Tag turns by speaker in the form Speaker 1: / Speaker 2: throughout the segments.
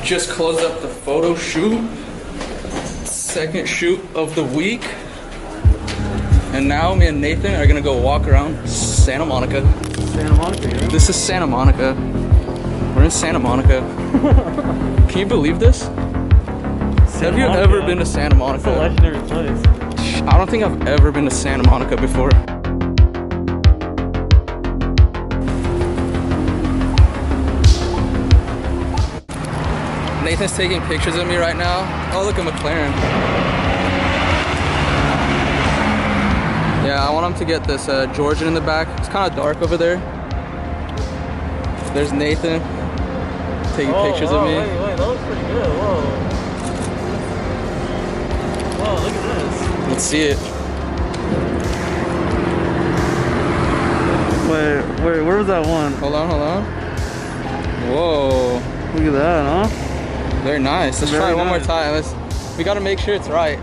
Speaker 1: Just closed up the photo shoot. Second shoot of the week. And now me and Nathan are gonna go walk around Santa Monica.
Speaker 2: Santa Monica, yeah?
Speaker 1: This is Santa Monica. We're in Santa Monica. Can you believe this? Have you ever been to Santa Monica?
Speaker 2: It's a legendary place.
Speaker 1: I don't think I've ever been to Santa Monica before. Nathan's taking pictures of me right now. Oh, look at McLaren. Yeah, I want him to get this Georgian in the back. It's kind of dark over there. There's Nathan taking pictures of me.
Speaker 2: Wait, that looks pretty good. Whoa. Whoa, look at this.
Speaker 1: Let's see it.
Speaker 2: Wait, where was that one?
Speaker 1: Hold on. Whoa.
Speaker 2: Look at that, huh?
Speaker 1: Very nice. Let's try it one more time. We gotta make sure it's right.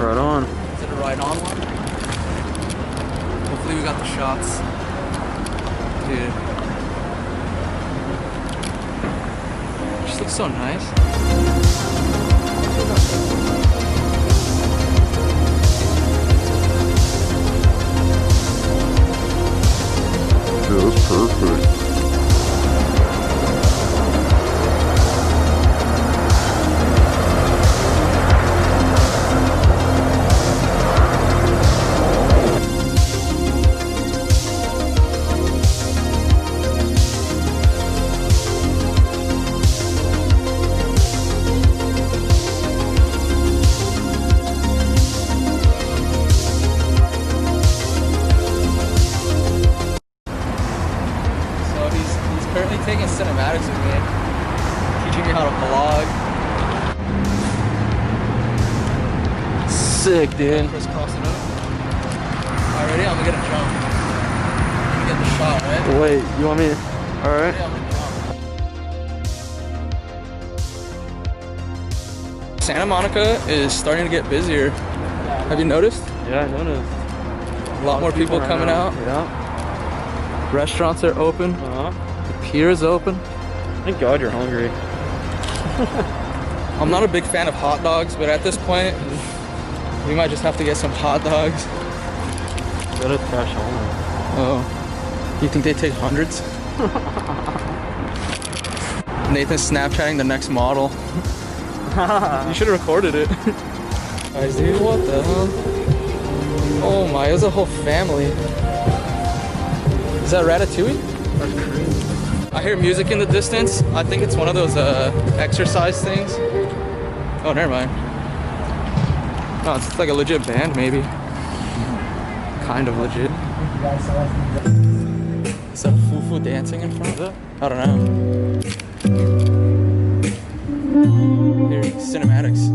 Speaker 2: Right on.
Speaker 1: Is it a right on one? Hopefully we got the shots. Dude. Just looks so nice.
Speaker 2: Dude, that's perfect.
Speaker 1: Currently taking cinematics with me, teaching me how to vlog.
Speaker 2: Sick, dude.
Speaker 1: Crisscrossing up. Alright, ready? I'm gonna get a jump. I'm gonna get the shot, right?
Speaker 2: Wait, you want me? Alright.
Speaker 1: Ready? I'm gonna jump. Santa Monica is starting to get busier. Have you noticed?
Speaker 2: Yeah, I noticed.
Speaker 1: A lot more people coming out.
Speaker 2: Yeah.
Speaker 1: Restaurants are open.
Speaker 2: Uh-huh.
Speaker 1: The pier is open.
Speaker 2: Thank God you're hungry.
Speaker 1: I'm not a big fan of hot dogs, but at this point, we might just have to get some hot dogs.
Speaker 2: Got a cash home.
Speaker 1: Oh. You think they take hundreds? Nathan's Snapchatting the next model. You should have recorded it. Guys, dude, what the hell? Oh my, it was a whole family. Is that Ratatouille?
Speaker 2: That's crazy.
Speaker 1: I hear music in the distance. I think it's one of those exercise things. Oh, never mind. No, it's like a legit band, maybe. Kind of legit. Is that Fufu dancing in front of it? I don't know. Here, cinematics.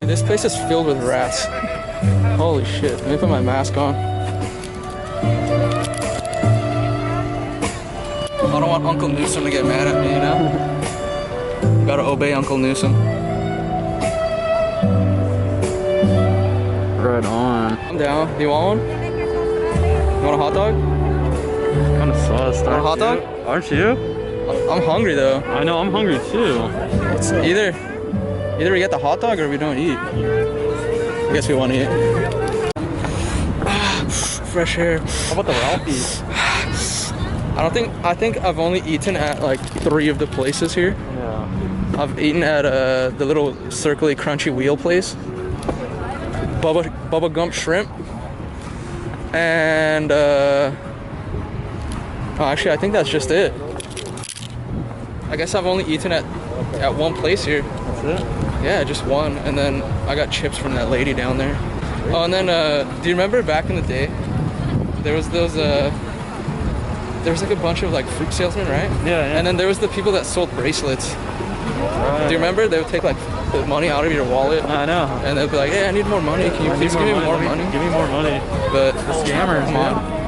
Speaker 1: This place is filled with rats. Holy shit. Let me put my mask on. I don't want Uncle Newsom to get mad at me, you know? Gotta obey Uncle Newsom.
Speaker 2: Right on.
Speaker 1: I'm down. Do you want one? You want a hot dog?
Speaker 2: Kind of sauce.
Speaker 1: Want a hot dog?
Speaker 2: Aren't you?
Speaker 1: I'm hungry though.
Speaker 2: I know, I'm hungry too.
Speaker 1: Either Either we get the hot dog or we don't eat. I guess we want to eat. Fresh air.
Speaker 2: How about the Ralphie's?
Speaker 1: I think I've only eaten at like 3 of the places here.
Speaker 2: Yeah.
Speaker 1: I've eaten at the little circly crunchy wheel place, Bubba Gump Shrimp, and oh, actually I think that's just it. I guess I've only eaten at one place here.
Speaker 2: That's it?
Speaker 1: Yeah, just one, and then I got chips from that lady down there. Oh, and then do you remember back in the day, there was those there was like a bunch of like fruit salesmen, right?
Speaker 2: Yeah.
Speaker 1: And then there was the people that sold bracelets.
Speaker 2: Right.
Speaker 1: Do you remember? They would take like the money out of your wallet.
Speaker 2: I know.
Speaker 1: And they'd be like, hey, I need more money. Can you please give me more money?
Speaker 2: Give me more money.
Speaker 1: But
Speaker 2: The scammers,
Speaker 1: come
Speaker 2: man.
Speaker 1: on.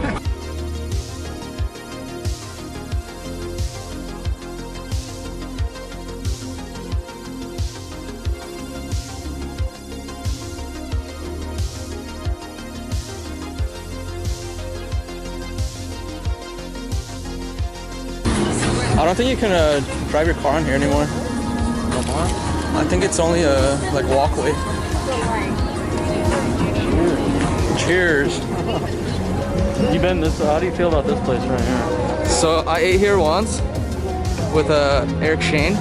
Speaker 1: I don't think you can drive your car in here anymore. I think it's only a like walkway. Cheers.
Speaker 2: You been this? How do you feel about this place right here?
Speaker 1: So I ate here once with Eric Shane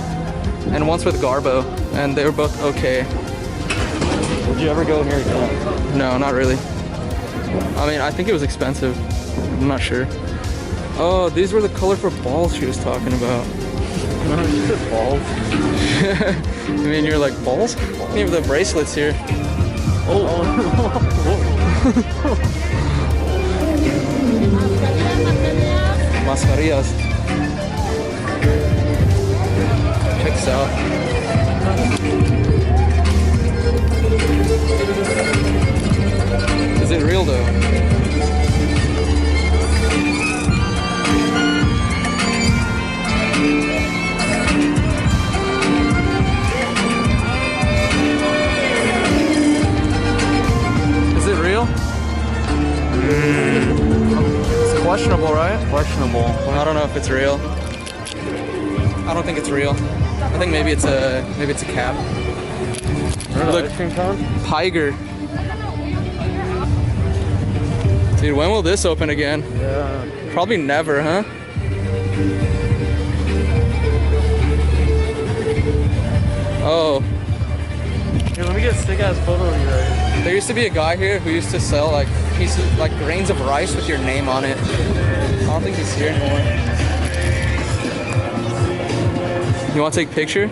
Speaker 1: and once with Garbo, and they were both okay.
Speaker 2: Would you ever go here again?
Speaker 1: No, not really. I mean, I think it was expensive. I'm not sure. Oh, these were the colorful balls she was talking about.
Speaker 2: She said balls.
Speaker 1: I mean, you're like, balls? Even the bracelets here.
Speaker 2: Oh.
Speaker 1: Mascarillas. Check this out. Is it real though? Is it real? It's questionable, right?
Speaker 2: Questionable.
Speaker 1: I don't know if it's real. I don't think it's real. I think maybe it's a cap.
Speaker 2: Remember
Speaker 1: Look.
Speaker 2: the ice cream cone?
Speaker 1: Tiger. Dude, when will this open again?
Speaker 2: Yeah.
Speaker 1: Probably never, huh? Oh,
Speaker 2: Here, let me get a sick ass photo of you right here.
Speaker 1: there used to be a guy here who used to sell like pieces, like grains of rice with your name on it. I don't think he's here anymore. You want to take a picture?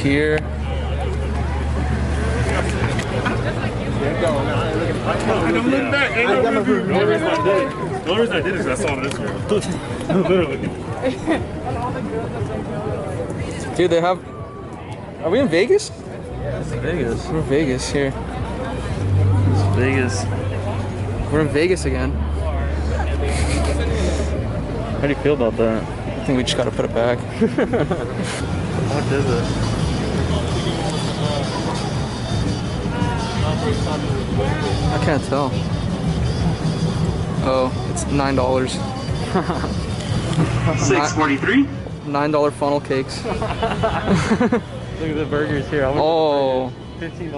Speaker 1: Here.
Speaker 3: I'm looking back. Ain't no review. The only reason I did it. The only reason I did it is because I saw this girl. Literally.
Speaker 1: Dude, they have. Are we in Vegas?
Speaker 2: It's Vegas.
Speaker 1: We're in Vegas here.
Speaker 2: It's Vegas.
Speaker 1: We're in Vegas again.
Speaker 2: How do you feel about that?
Speaker 1: I think we just gotta put it back.
Speaker 2: How much is it?
Speaker 1: I can't tell. Oh, it's $9.
Speaker 3: 643.
Speaker 1: $9 funnel cakes.
Speaker 2: Look at the burgers here.
Speaker 1: Oh,
Speaker 2: $15?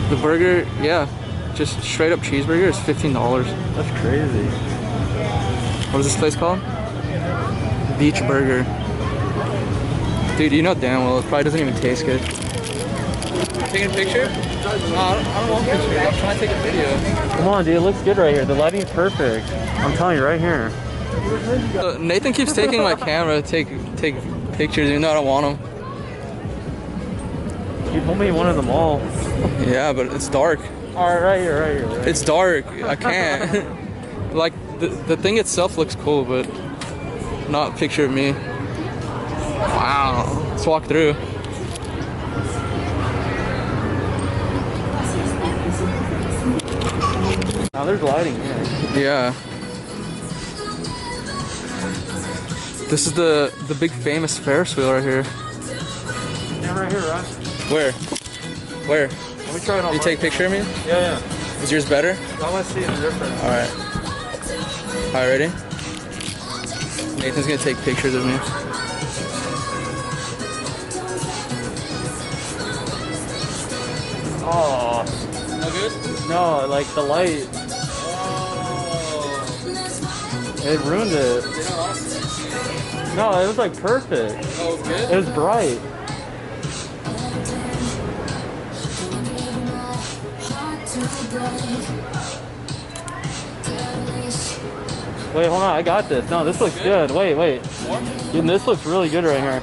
Speaker 1: the burger, yeah, just straight up cheeseburger is $15.
Speaker 2: That's crazy.
Speaker 1: What is this place called? Beach Burger. Dude, you know damn well it probably doesn't even taste good. Taking a picture? No, I don't want pictures. I'm trying to take a video.
Speaker 2: Come on, dude. It looks good right here. The lighting's perfect. I'm telling you, right here.
Speaker 1: Nathan keeps taking my camera to take pictures even though I don't want them.
Speaker 2: You told me you wanted them all.
Speaker 1: Yeah, but it's dark.
Speaker 2: All right, right here, right here. Right.
Speaker 1: It's dark. I can't. Like the thing itself looks cool, but not a picture of me. Wow. Let's walk through.
Speaker 2: Now there's lighting here.
Speaker 1: Yeah. This is the big famous Ferris wheel right here.
Speaker 2: Yeah, right here, right?
Speaker 1: Where? Where?
Speaker 2: Let me try it on.
Speaker 1: You take a picture of me?
Speaker 2: Yeah, yeah.
Speaker 1: Is yours better?
Speaker 2: I want to see the difference.
Speaker 1: Alright. Alright, ready? Nathan's gonna take pictures of me.
Speaker 2: Oh.
Speaker 1: No good?
Speaker 2: No, like the light.
Speaker 1: Oh.
Speaker 2: It ruined it. No, it was like perfect.
Speaker 1: Oh, it's good?
Speaker 2: It was bright. Wait, hold on, I got this. No, this looks good. Wait.
Speaker 1: More?
Speaker 2: Dude, this looks really good right here.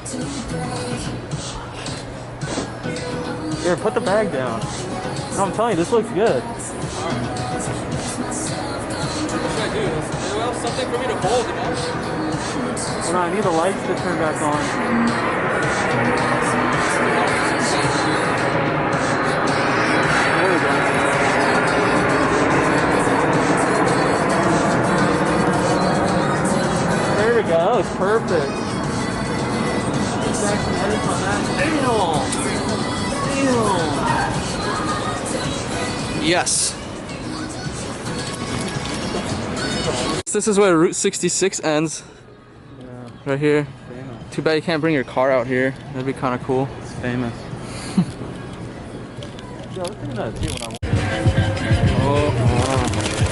Speaker 2: Here, put the bag down. No, I'm telling you, this looks good.
Speaker 1: What should I do? Well, something for me to hold, you know?
Speaker 2: Hold on, I need the lights to turn back on. There we go. There we go, that was perfect. Back some edits on that. Damn!
Speaker 1: Yes. This is where Route 66 ends.
Speaker 2: Yeah,
Speaker 1: Right here.
Speaker 2: famous.
Speaker 1: Too bad you can't bring your car out here. That'd be kind of cool.
Speaker 2: It's famous. Yeah, let's do that too when I want.
Speaker 1: Oh,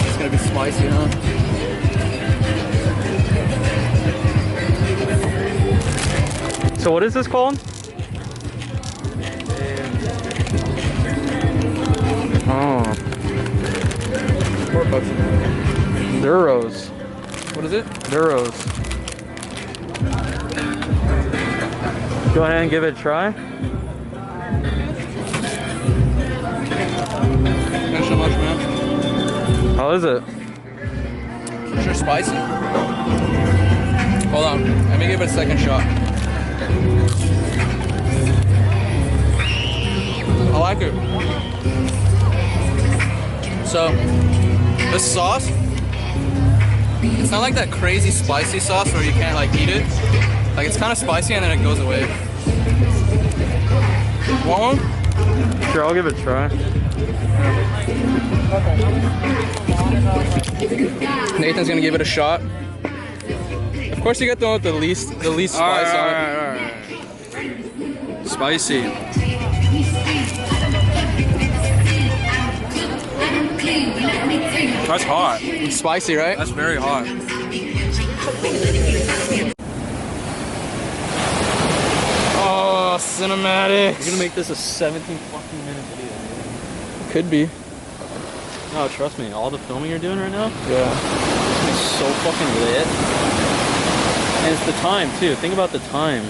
Speaker 1: it's gonna be spicy, huh?
Speaker 2: So what is this called? Oh. Duros.
Speaker 1: What is it?
Speaker 2: Duros. Go ahead and give it a try.
Speaker 1: Thanks so much, man.
Speaker 2: How is it?
Speaker 1: Sure spicy. Hold on. Let me give it a second shot. I like it. So, this sauce, it's not like that crazy spicy sauce where you can't like eat it. Like it's kind of spicy and then it goes away. Want one?
Speaker 2: Sure, I'll give it a try.
Speaker 1: Nathan's gonna give it a shot. Of course, you get the one with the least spice on it.
Speaker 3: Alright. Spicy. That's hot.
Speaker 1: It's spicy, right?
Speaker 3: That's very hot.
Speaker 1: Oh, cinematics.
Speaker 2: You're gonna make this a 17 fucking minute video.
Speaker 1: Could be.
Speaker 2: No, trust me, all the filming you're doing right now
Speaker 1: Yeah.
Speaker 2: is so fucking lit. And it's the time too. Think about the time.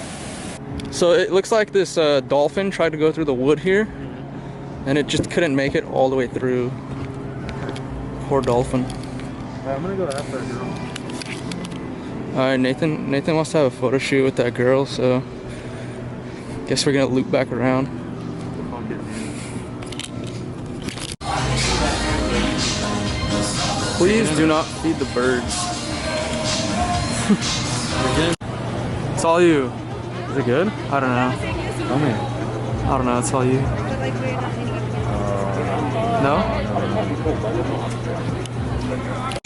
Speaker 1: So it looks like this dolphin tried to go through the wood here, and it just couldn't make it all the way through. Poor dolphin.
Speaker 2: I'm gonna go after that girl.
Speaker 1: All right, Nathan wants to have a photo shoot with that girl, so guess we're gonna loop back around. Please do not feed the birds. It's all you.
Speaker 2: Is it good?
Speaker 1: I don't know.
Speaker 2: Tell me.
Speaker 1: I don't know. It's all you. No?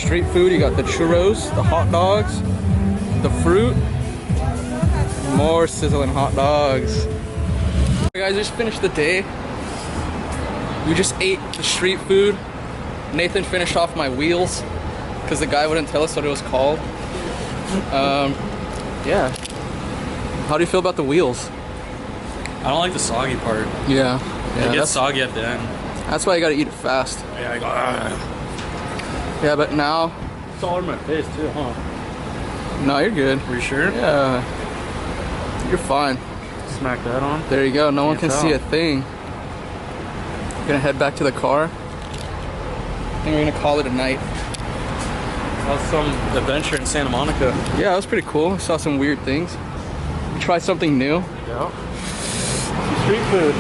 Speaker 1: Street food. You got the churros, the hot dogs, the fruit, more sizzling hot dogs. Hey guys, just finished the day. We just ate the street food. Nathan finished off my wheels because the guy wouldn't tell us what it was called. Yeah. How do you feel about the wheels?
Speaker 3: I don't like the soggy part.
Speaker 1: Yeah.
Speaker 3: It gets soggy at the end.
Speaker 1: That's why you gotta eat it fast.
Speaker 3: Yeah, I go.
Speaker 1: Yeah, but now,
Speaker 2: It's all over my face too, huh?
Speaker 1: no, you're good.
Speaker 3: Are you sure?
Speaker 1: Yeah. You're fine.
Speaker 2: Smack that on.
Speaker 1: There you go. No one can
Speaker 2: Can't
Speaker 1: see a
Speaker 2: tell.
Speaker 1: thing. Gonna head back to the car. I think we're gonna call it a night.
Speaker 2: That's some adventure in Santa Monica.
Speaker 1: Yeah, that was pretty cool. I saw some weird things. Try something new.
Speaker 2: Yeah. Street food.